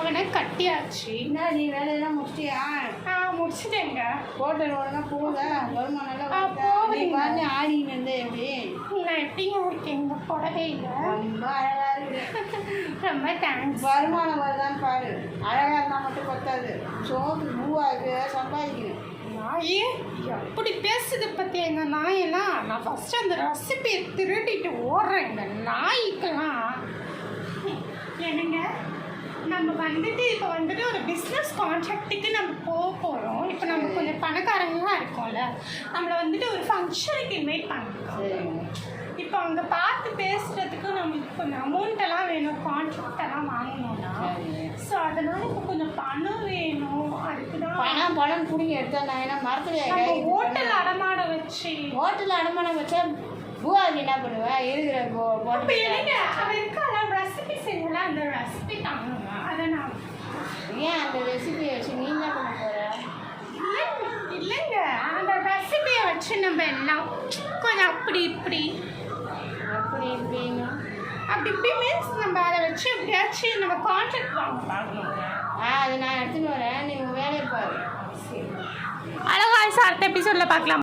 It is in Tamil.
அவனை கட்டியாச்சு. என்ன நீ வேலையெல்லாம் முடிச்சிட்டியா? முடிச்சிட்டேங்க. ஹோட்டல் ஒழுங்கா போகுதா? வருமானம்லாம் போகுது. ஆடின்னு இருந்தே எப்படி? நான் எப்படிங்க இருக்கேங்க? போடவே இல்லை. ரொம்ப அழகாக இருக்குது. ரொம்ப தேங்க்ஸ். வருமானம் வருதான்னு பாரு. அழகாக இருந்தால் மட்டும் பத்தாது. சோப்பு பூவாக்கு சம்பாதிக்கணும். நாயே எப்படி பேசுது பற்றி எங்கள் நாயெல்லாம். நான் ஃபஸ்ட்டு அந்த ரெசிபியை திருடிட்டு ஓடுறேன். இந்த நாய்க்கெல்லாம் என்னங்க, நம்ம வந்துட்டு இப்போ வந்துட்டு ஒரு பிஸ்னஸ் கான்ட்ராக்டுக்கு நம்ம போகிறோம். இப்போ நம்ம கொஞ்சம் பணக்காரங்களாக இருக்கோம்ல, நம்மளை வந்துட்டு ஒரு ஃபங்க்ஷனுக்கு இன்வைட் பண்ணுறோம். இப்போ அங்கே பார்த்து பேசுகிறதுக்கு நம்மளுக்கு கொஞ்சம் அமௌண்ட்டெல்லாம் வேணும், கான்ட்ராக்டெல்லாம் வாங்கணும்னா. ஸோ அதனால் இப்போ கொஞ்சம் பணம் வேணும். அதுக்கு தான் பணம் பிடிங்க எடுத்தா ஏன்னா மரத்தில் ஹோட்டல் அடமானம் வச்சு. ஹோட்டலில் அடமானம் வச்சா பூவாக்கு என்ன பண்ணுவேன்? இருக்கிற இப்போ இல்லைங்க, அவன் இருக்கால ரெசிபி செய்யலாம். அந்த ரெசிபி தாங்கணுங்க. அதை நான் ஏன் அந்த ரெசிபியை வச்சு நீ என்ன பண்ண போகிற? இல்லைங்க, அந்த ரெசிபியை வச்சு நம்ம எல்லாம் கொஞ்சம் அப்படி இப்படின்னா அப்படி இப்படி மீன்ஸ் நம்ம அதை வச்சு எப்படியாச்சும் நம்ம கான்ட்ராக்ட் வாங்கணுங்க. அதை நான் எடுத்துன்னு வரேன். நீ உன் வேலையை பாரு. அழகா அடுத்த எபிசோடில் பார்க்கலாம்.